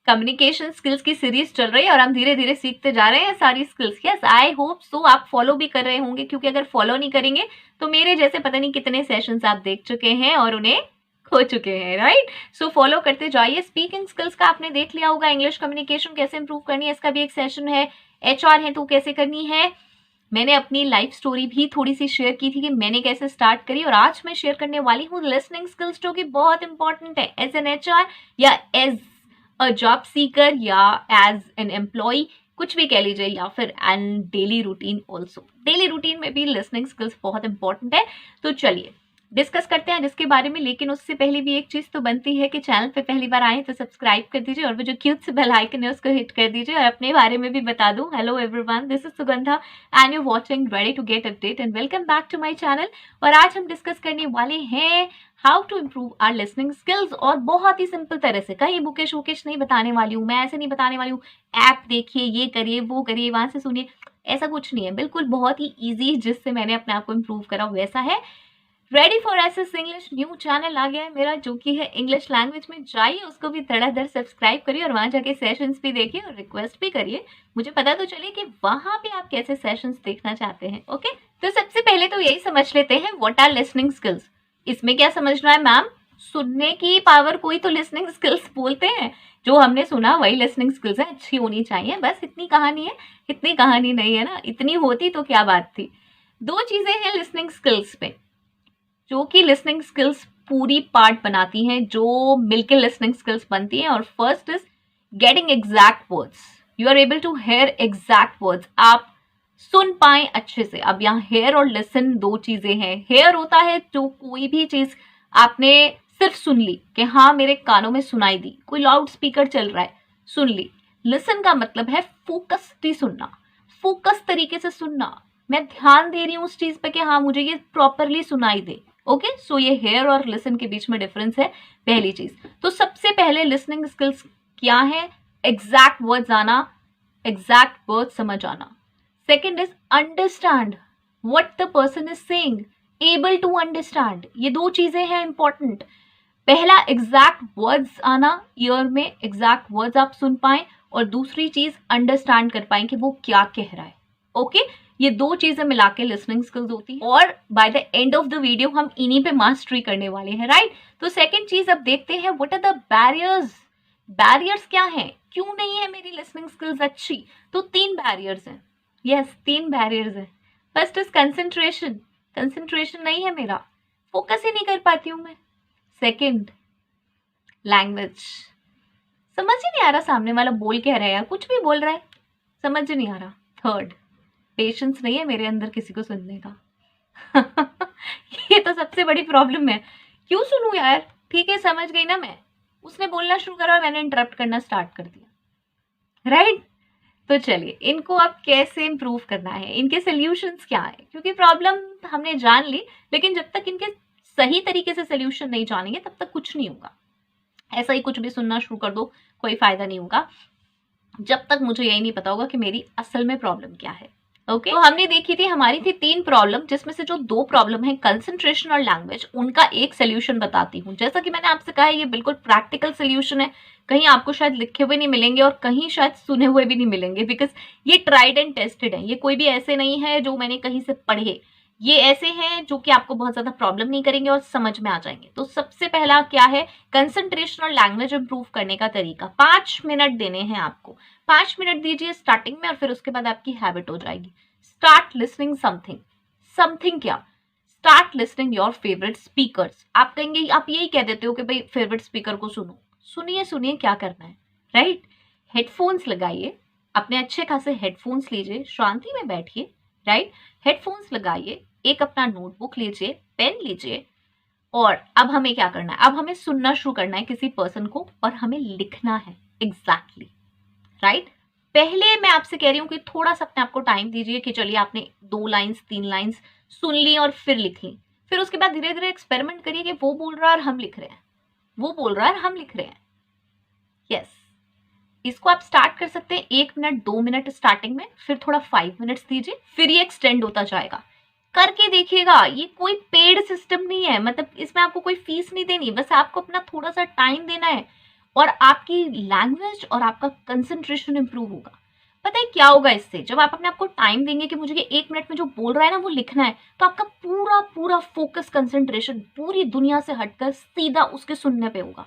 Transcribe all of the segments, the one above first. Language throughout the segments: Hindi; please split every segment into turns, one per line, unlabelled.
कम्युनिकेशन स्किल्स की सीरीज चल रही है और हम धीरे धीरे सीखते जा रहे हैं सारी skills. Yes, I hope so आप फॉलो भी कर रहे होंगे, क्योंकि अगर फॉलो नहीं करेंगे तो मेरे जैसे पता नहीं कितने सेशंस आप देख चुके हैं और उन्हें खो चुके हैं, राइट। सो फॉलो करते जाइए। स्पीकिंग स्किल्स का आपने देख लिया होगा, इंग्लिश कम्युनिकेशन कैसे इंप्रूव करनी है, इसका भी एक सेशन है। HR है तो कैसे करनी है, मैंने अपनी लाइफ स्टोरी भी थोड़ी सी शेयर की थी कि मैंने कैसे स्टार्ट करी, और आज मैं शेयर करने वाली हूँ लिसनिंग स्किल्स, जो कि बहुत इंपॉर्टेंट है एज एन HR या एज अ जॉब सीकर या एज एन एम्प्लॉय, कुछ भी कह लीजिए, या फिर and daily routine also. Daily routine में भी लिसनिंग स्किल्स बहुत इंपॉर्टेंट है। तो चलिए डिस्कस करते हैं जिसके बारे में, लेकिन उससे पहले भी एक चीज तो बनती है कि चैनल पे पहली बार आए तो सब्सक्राइब कर दीजिए और वो जो क्यूट से बेल आइकन है उसको हिट कर दीजिए। और अपने बारे में भी बता दूं, hello everyone, this is Sugandha and you watching ready to get update and welcome back to my channel. और आज हम डिस्कस करने वाले हैं how to improve our listening skills, और बहुत ही सिंपल तरह से, कहीं बुकेश वुकेश नहीं बताने वाली हूँ मैं, ऐसे नहीं बताने वाली हूँ ऐप देखिए, ये करिए, वो करिए, वहां से सुनिए, ऐसा कुछ नहीं है। बिल्कुल बहुत ही ईजी, जिससे मैंने अपने आप को इम्प्रूव करा वैसा है। Ready for SS English new channel आ गया है मेरा, जो कि है इंग्लिश लैंग्वेज में। जाइए उसको भी धड़ाधड़ सब्सक्राइब करिए और वहां जाके सेशंस भी देखिए और रिक्वेस्ट भी करिए, मुझे पता तो चले कि वहां पे आप कैसे सेशंस देखना चाहते हैं। ओके, तो सबसे पहले तो यही समझ लेते हैं व्हाट आर लिसनिंग स्किल्स। इसमें क्या समझना है मैम, सुनने की पावर कोई तो लिसनिंग स्किल्स बोलते हैं, जो हमने सुना वही लिसनिंग स्किल्स है, अच्छी होनी चाहिए, बस इतनी कहानी है। इतनी कहानी नहीं है ना, इतनी होती तो क्या बात थी। दो चीजें हैं लिसनिंग स्किल्स पे जो कि लिसनिंग स्किल्स पूरी पार्ट बनाती हैं, जो मिलकर लिसनिंग स्किल्स बनती हैं। और first is getting exact words, you are able to hear exact words, आप सुन पाए अच्छे से। अब यहाँ हेयर और लिसन दो चीजें हैं। हेयर होता है जो कोई भी चीज आपने सिर्फ सुन ली कि हाँ मेरे कानों में सुनाई दी, कोई लाउड स्पीकर चल रहा है, सुन ली। लिसन का मतलब है फोकस्ड सुनना, फोकस तरीके से सुनना, मैं ध्यान दे रही हूँ उस चीज पे कि हाँ मुझे ये प्रॉपरली सुनाई दे। ओके, सो ये हेयर और लिसन के बीच में डिफरेंस है, पहली चीज। तो सबसे पहले लिसनिंग स्किल्स क्या है, एग्जैक्ट वर्ड्स आना, एग्जैक्ट वर्ड्स समझ आना। Second is understand what the person is saying, able to understand, ये दो चीजें हैं इंपॉर्टेंट। पहला एग्जैक्ट वर्ड्स आना, ईयर में एग्जैक्ट वर्ड्स आप सुन पाए, और दूसरी चीज अंडरस्टैंड कर पाए कि वो क्या कह रहा है। ओके, ये दो चीजें मिला के लिसनिंग स्किल्स होती है, और by the end of the video हम इन्हीं पे मास्टरी करने वाले हैं, राइट। तो सेकंड चीज अब देखते हैं what are the barriers. Barriers क्या है, क्यों नहीं है मेरी लिसनिंग स्किल्स अच्छी। तो तीन बैरियर्स हैं, यस तीन बैरियर्स हैं। फर्स्ट इज कंसंट्रेशन, कंसंट्रेशन नहीं है मेरा, फोकस ही नहीं कर पाती हूँ मैं। सेकंड लैंग्वेज, समझ ही नहीं आ रहा सामने वाला बोल क्या रहा है, यार कुछ भी बोल रहा है, समझ ही नहीं आ रहा। थर्ड, पेशेंस नहीं है मेरे अंदर किसी को सुनने का। ये तो सबसे बड़ी प्रॉब्लम है, क्यों सुनूं यार, ठीक है समझ गई ना मैं, उसने बोलना शुरू करा और मैंने इंटरप्ट करना स्टार्ट कर दिया, राइट। तो चलिए इनको आप कैसे इंप्रूव करना है, इनके सोल्यूशंस क्या है, क्योंकि प्रॉब्लम हमने जान ली, लेकिन जब तक इनके सही तरीके से सोल्यूशन नहीं जानेंगे तब तक कुछ नहीं होगा। ऐसा ही कुछ भी सुनना शुरू कर दो, कोई फायदा नहीं होगा जब तक मुझे यही नहीं पता होगा कि मेरी असल में प्रॉब्लम क्या है। ओके, तो हमने देखी थी, हमारी थी तीन प्रॉब्लम, जिसमें से जो दो प्रॉब्लम है कंसंट्रेशन और लैंग्वेज, उनका एक सोल्यूशन बताती हूँ। जैसा कि मैंने आपसे कहा है ये बिल्कुल प्रैक्टिकल सोल्यूशन है, कहीं आपको शायद लिखे हुए नहीं मिलेंगे और कहीं शायद सुने हुए भी नहीं मिलेंगे, बिकॉज ये ट्राइड एंड टेस्टेड है। ये कोई भी ऐसे नहीं है जो मैंने कहीं से पढ़े, ये ऐसे हैं जो कि आपको बहुत ज्यादा प्रॉब्लम नहीं करेंगे और समझ में आ जाएंगे। तो सबसे पहला क्या है, कंसंट्रेशन और लैंग्वेज इंप्रूव करने का तरीका। 5 मिनट देने हैं आपको, 5 मिनट दीजिए स्टार्टिंग में, और फिर उसके बाद आपकी हैबिट हो जाएगी। स्टार्ट लिसनिंग समथिंग, समथिंग क्या, start listening your favourite speakers. आप कहेंगे, आप यही कह देते हो कि भाई फेवरेट स्पीकर को सुनो, सुनिए सुनिए क्या करना है, राइट। हेडफोन्स लगाइए, अपने अच्छे खासे हेडफोन्स लीजिए, शांति में बैठिए, राइट। हेडफोन्स लगाइए, एक अपना नोटबुक लीजिए, पेन लीजिए, और अब हमें क्या करना है, अब हमें सुनना शुरू करना है किसी पर्सन को और हमें लिखना है एग्जैक्टली, राइट। पहले मैं आपसे कह रही हूँ कि थोड़ा सा अपने आपको टाइम दीजिए कि चलिए आपने 2 लाइन्स 3 लाइन्स सुन ली और फिर लिख ली, फिर उसके बाद धीरे धीरे एक्सपेरिमेंट करिए कि वो बोल रहा है और हम लिख रहे हैं, वो बोल रहा है और हम लिख रहे हैं। यस, इसको आप स्टार्ट कर सकते हैं 1 मिनट 2 मिनट स्टार्टिंग में, फिर थोड़ा 5 मिनट्स दीजिए, फिर ये एक्सटेंड होता जाएगा। करके देखिएगा, ये कोई पेड सिस्टम नहीं है, मतलब इसमें आपको कोई फीस नहीं देनी, बस आपको अपना थोड़ा सा टाइम देना है और आपकी लैंग्वेज और आपका कंसंट्रेशन इंप्रूव होगा। पता है क्या होगा इससे? जब आप अपने आप को टाइम देंगे कि मुझे ये 1 मिनट में जो बोल रहा है ना वो लिखना है, तो आपका पूरा पूरा फोकस, कंसंट्रेशन पूरी दुनिया से हटकर सीधा उसके सुनने पे होगा।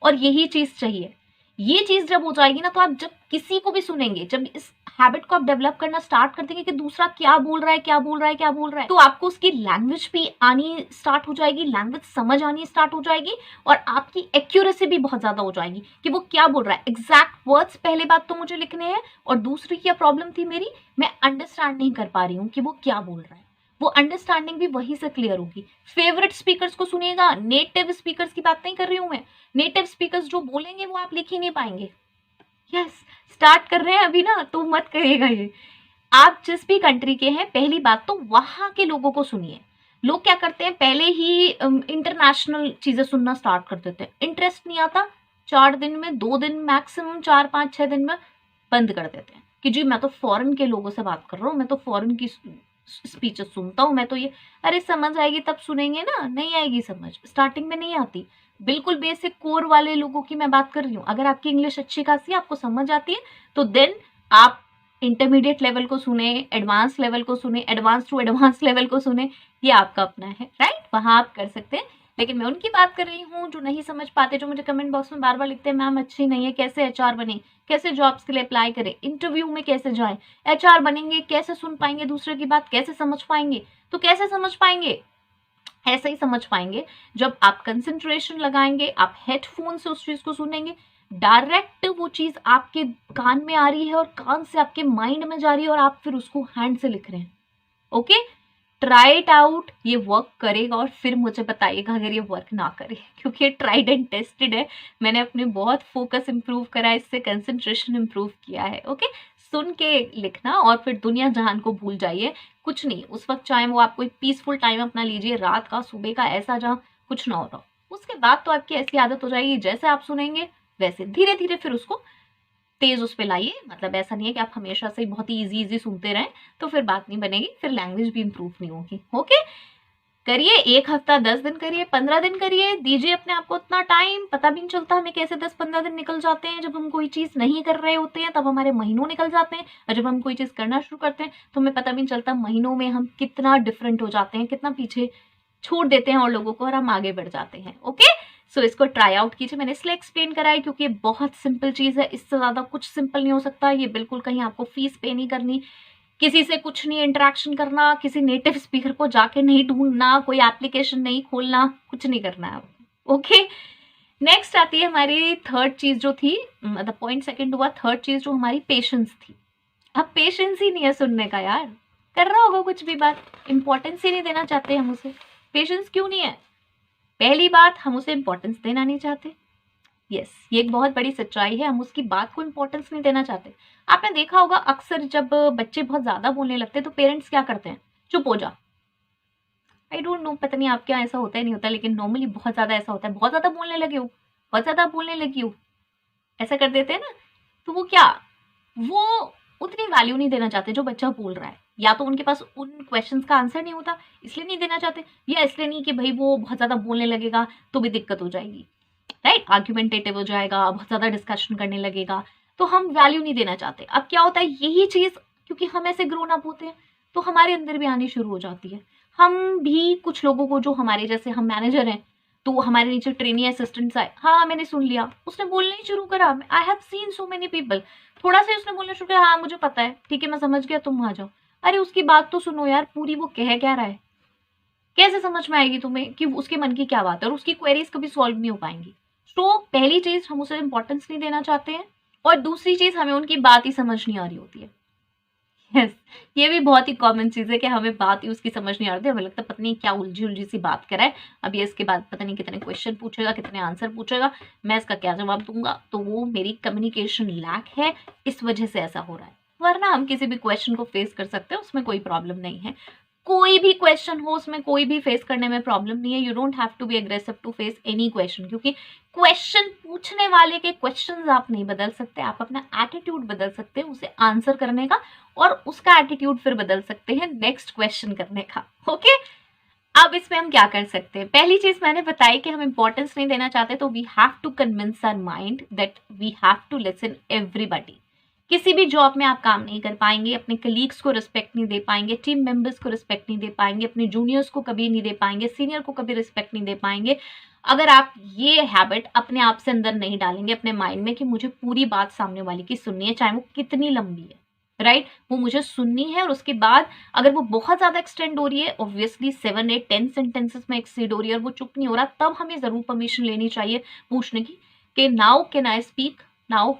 और यही चीज चाहिए। ये चीज जब हो जाएगी ना, तो आप जब किसी को भी सुनेंगे, जब इस हैबिट को आप डेवलप करना स्टार्ट कर देंगे कि दूसरा क्या बोल रहा है, क्या बोल रहा है, क्या बोल रहा है, तो आपको उसकी लैंग्वेज भी आनी स्टार्ट हो जाएगी, लैंग्वेज समझ आनी स्टार्ट हो जाएगी, और आपकी एक्यूरेसी भी बहुत ज्यादा हो जाएगी कि वो क्या बोल रहा है। एग्जैक्ट वर्ड्स पहले बात तो मुझे लिखने हैं, और दूसरी क्या प्रॉब्लम थी मेरी, मैं अंडरस्टैंड नहीं कर पा रही हूँ कि वो क्या बोल रहा है। वो अंडरस्टैंडिंग भी वहीं से क्लियर होगी। फेवरेट स्पीकर्स को सुनिएगा, नेटिव स्पीकर्स की बात नहीं कर रही हूं मैं। नेटिव स्पीकर्स जो बोलेंगे वो आप लिख ही नहीं पाएंगे। यस, स्टार्ट कर रहे हैं अभी ना, तो मत करिएगा ये। आप जिस भी कंट्री के हैं, पहली बात तो वहां के लोगों को सुनिए। लोग क्या करते हैं, पहले ही इंटरनेशनल चीजें सुनना स्टार्ट कर देते हैं, इंटरेस्ट नहीं आता, 4 दिन में, 2 दिन मैक्सिमम, 4 5 6 दिन में बंद कर देते हैं कि जी मैं तो फॉरेन के लोगों से बात कर रहा हूँ, मैं तो फॉरेन की स्पीचेस सुनता हूँ, मैं तो ये। अरे समझ आएगी तब सुनेंगे ना, नहीं आएगी समझ, स्टार्टिंग में नहीं आती। बिल्कुल बेसिक कोर वाले लोगों की मैं बात कर रही हूँ। अगर आपकी इंग्लिश अच्छी खासी है, आपको समझ आती है, तो देन आप इंटरमीडिएट लेवल को सुने, एडवांस लेवल को सुने, एडवांस टू एडवांस लेवल को सुने, ये आपका अपना है, राइट, वहां आप कर सकते हैं। लेकिन मैं उनकी बात कर रही हूँ जो नहीं समझ पाते, जो मुझे कमेंट बॉक्स में बार बार लिखते हैं मैम अच्छी नहीं है, कैसे एचआर बने, कैसे जॉब्स के लिए अप्लाई करें, इंटरव्यू में कैसे जाएं, एचआर बनेंगे, कैसे सुन पाएंगे दूसरे की बात, कैसे समझ पाएंगे? तो कैसे समझ पाएंगे? ऐसे ही समझ पाएंगे जब आप कंसंट्रेशन लगाएंगे, आप हेडफोन से उस चीज को सुनेंगे, डायरेक्ट वो चीज आपके कान में आ रही है और कान से आपके माइंड में जा रही है, और आप फिर उसको हैंड से लिख रहे हैं। ओके, ट्राई इट आउट, ये वर्क करेगा और फिर मुझे बताइएगा अगर ये वर्क ना करे, क्योंकि ये ट्राइड एंड टेस्टेड है। मैंने अपने बहुत फोकस इंप्रूव करा है इससे, कंसंट्रेशन इंप्रूव किया है। ओके, सुन के लिखना और फिर दुनिया जहान को भूल जाइए। कुछ नहीं, उस वक्त चाहे वो आप कोई पीसफुल टाइम अपना लीजिए, रात का, सुबह का, ऐसा जहाँ कुछ ना हो रहा, उसके बाद तो आपकी ऐसी आदत हो जाएगी, जैसे आप सुनेंगे वैसे धीरे धीरे फिर उसको तेज उस पे लाइए। मतलब ऐसा नहीं है कि आप हमेशा से बहुत ही इजी सुनते रहें, तो फिर बात नहीं बनेगी, फिर लैंग्वेज भी इंप्रूव नहीं होगी। ओके, करिए, 1 हफ्ता, 10 दिन करिए, 15 दिन करिए, दीजिए अपने आप को उतना टाइम। पता भी नहीं चलता हमें कैसे 10-15 दिन निकल जाते हैं। जब हम कोई चीज नहीं कर रहे होते हैं तब हमारे महीनों निकल जाते हैं, और जब हम कोई चीज करना शुरू करते हैं तो हमें पता भी नहीं चलता महीनों में हम कितना डिफरेंट हो जाते हैं, कितना पीछे छोड़ देते हैं और लोगों को, और हम आगे बढ़ जाते हैं। ओके, सो इसको ट्राई आउट कीजिए। मैंने इसलिए एक्सप्लेन करा है क्योंकि ये बहुत सिंपल चीज है, इससे ज्यादा कुछ सिंपल नहीं हो सकता। ये बिल्कुल कहीं आपको फीस पे नहीं करनी, किसी से कुछ नहीं इंटरेक्शन करना, किसी नेटिव स्पीकर को जाके नहीं ढूंढना, कोई एप्लीकेशन नहीं खोलना, कुछ नहीं करना है। ओके, नेक्स्ट आती है हमारी थर्ड चीज जो थी, मतलब पॉइंट सेकंड हुआ, थर्ड चीज जो हमारी पेशेंस थी। अब पेशेंस ही नहीं है सुनने का यार, कर रहा होगा कुछ भी बात, इंपॉर्टेंस ही नहीं देना चाहते हम उसे। पेशेंस क्यों नहीं है? पहली बात, हम उसे इंपॉर्टेंस देना नहीं चाहते। यस, ये एक बहुत बड़ी सच्चाई है, हम उसकी बात को इंपॉर्टेंस नहीं देना चाहते। आपने देखा होगा अक्सर जब बच्चे बहुत ज्यादा बोलने लगते हैं तो पेरेंट्स क्या करते हैं, चुप हो जा। आई डोंट नो, पता नहीं आपके यहाँ ऐसा होता है नहीं होता, लेकिन नॉर्मली बहुत ज्यादा ऐसा होता है, बहुत ज्यादा बोलने लगे हो, बहुत ज्यादा बोलने लगी हो, ऐसा कर देते हैं ना। तो वो क्या, वो उतनी वैल्यू नहीं देना चाहते जो बच्चा बोल रहा है, या तो उनके पास उन क्वेश्चंस का आंसर नहीं होता इसलिए नहीं देना चाहते, या इसलिए नहीं कि भाई वो बहुत ज्यादा बोलने लगेगा तो भी दिक्कत हो जाएगी, राइट, आर्ग्यूमेंटेटिव हो जाएगा, बहुत ज्यादा डिस्कशन करने लगेगा, तो हम वैल्यू नहीं देना चाहते। अब क्या होता है, यही चीज क्योंकि हम ऐसे ग्रोन अप होते हैं तो हमारे अंदर भी आनी शुरू हो जाती है। हम भी कुछ लोगों को, जो हमारे जैसे, हम मैनेजर हैं तो हमारे नीचे ट्रेनी असिस्टेंट्स आए, हाँ मैंने सुन लिया, उसने बोलना ही शुरू करा, I have seen so many people, थोड़ा सा उसने बोलना शुरू किया, हाँ मुझे पता है, ठीक है मैं समझ गया, तुम आ जाओ। अरे उसकी बात तो सुनो यार, पूरी वो कह क्या रहा है, कैसे समझ में आएगी तुम्हें कि उसके मन की क्या बात है, और उसकी क्वेरीज कभी सॉल्व नहीं हो पाएंगी। तो पहली चीज, हम उसे इंपॉर्टेंस नहीं देना चाहते हैं, और दूसरी चीज, हमें उनकी बात ही समझ नहीं आ रही होती है। यस, ये भी बहुत ही कॉमन चीज है कि हमें बात ही उसकी समझ नहीं आ रही, हमें लगता है पता नहीं क्या उलझी उलझी सी बात कराए, अब ये इसके बाद पता नहीं कितने क्वेश्चन पूछेगा, कितने आंसर पूछेगा, मैं इसका क्या जवाब दूंगा, तो वो मेरी कम्युनिकेशन लैक है, इस वजह से ऐसा हो रहा है। वरना हम किसी भी क्वेश्चन को फेस कर सकते हैं, उसमें कोई प्रॉब्लम नहीं है। कोई भी क्वेश्चन हो, उसमें कोई भी फेस करने में प्रॉब्लम नहीं है। You don't have to be aggressive to face any question, क्योंकि क्वेश्चन पूछने वाले के क्वेश्चंस आप नहीं बदल सकते, आप अपना एटीट्यूड बदल सकते हैं उसे आंसर करने का, और उसका एटीट्यूड फिर बदल सकते हैं नेक्स्ट क्वेश्चन करने का। ओके, अब इसमें हम क्या कर सकते हैं? पहली चीज मैंने बताई कि हम इंपॉर्टेंस नहीं देना चाहते, तो we have to convince our mind that we have to listen everybody. किसी भी जॉब में आप काम नहीं कर पाएंगे, अपने कलीग्स को रिस्पेक्ट नहीं दे पाएंगे, टीम मेंबर्स को रिस्पेक्ट नहीं दे पाएंगे, अपने जूनियर्स को कभी नहीं दे पाएंगे, सीनियर को कभी रिस्पेक्ट नहीं दे पाएंगे, अगर आप ये हैबिट अपने आप से अंदर नहीं डालेंगे अपने माइंड में कि मुझे पूरी बात सामने वाले की सुननी है, चाहे वो कितनी लंबी है, राइट, वो मुझे सुननी है। और उसके बाद अगर वो बहुत ज्यादा एक्सटेंड हो रही है, ऑब्वियसली 7, 8, 10 सेंटेंसेस में एक्सीड हो रही है और वो चुप नहीं हो रहा, तब हमें जरूर परमिशन लेनी चाहिए पूछने की कि now can I speak, now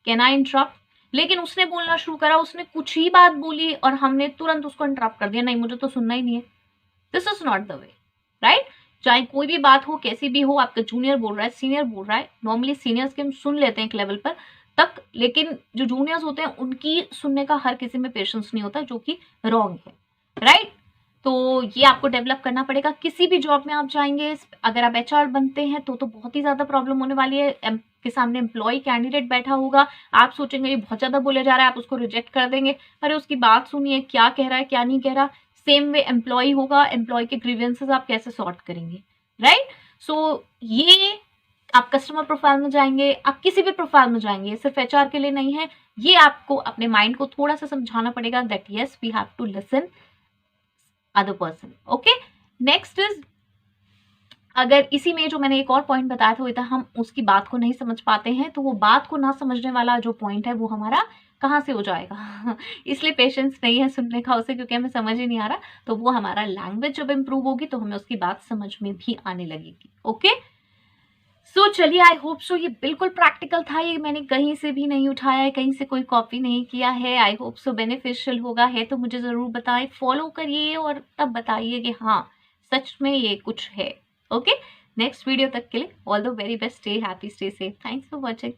can I interrupt. लेकिन उसने बोलना शुरू करा, उसने कुछ ही बात बोली और हमने तुरंत उसको इंटरप्ट कर दिया, नहीं मुझे तो सुनना ही नहीं है। This is not the way, right. चाहे कोई भी बात हो, कैसी भी हो, आपका जूनियर बोल रहा है, सीनियर बोल रहा है, नॉर्मली सीनियर्स के हम सुन लेते हैं एक लेवल पर तक, लेकिन जो जूनियर्स होते हैं उनकी सुनने का हर किसी में पेशेंस नहीं होता, जो कि रॉन्ग है, राइट। तो ये आपको डेवलप करना पड़ेगा। किसी भी जॉब में आप जाएंगे, अगर आप एचआर बनते हैं तो बहुत ही ज्यादा प्रॉब्लम होने वाली है। के सामने एम्प्लॉय कैंडिडेट बैठा होगा, आप सोचेंगे ये बहुत ज्यादा बोले जा रहा है, आप उसको रिजेक्ट कर देंगे, अरे उसकी बात सुनिए, क्या कह रहा है क्या नहीं कह रहा। सेम वे एम्प्लॉय होगा, एम्प्लॉय के ग्रीवेंसेस आप कैसे सॉर्ट करेंगे, राइट। सो ये आप कस्टमर प्रोफाइल में जाएंगे, आप किसी भी प्रोफाइल में जाएंगे, सिर्फ एचआर के लिए नहीं है, ये आपको अपने माइंड को थोड़ा सा समझाना पड़ेगा that yes we have to listen other person. Okay, next is, अगर इसी में जो मैंने एक और पॉइंट बताया था, वो था हम उसकी बात को नहीं समझ पाते हैं, तो वो बात को ना समझने वाला जो पॉइंट है वो हमारा कहाँ से हो जाएगा इसलिए पेशेंस नहीं है सुनने का उसे, क्योंकि हमें समझ ही नहीं आ रहा, तो वो हमारा लैंग्वेज जब इंप्रूव होगी तो हमें उसकी बात समझ में भी आने लगेगी। ओके, सो चलिए, आई होप सो ये बिल्कुल प्रैक्टिकल था, ये मैंने कहीं से भी नहीं उठाया है, कहीं से कोई कॉपी नहीं किया है। आई होप सो बेनिफिशियल होगा, है तो मुझे ज़रूर बताएं, फॉलो करिए और तब बताइए कि हाँ सच में ये कुछ है। ओके, नेक्स्ट वीडियो तक के लिए all the very best, stay happy, stay safe, thanks for watching.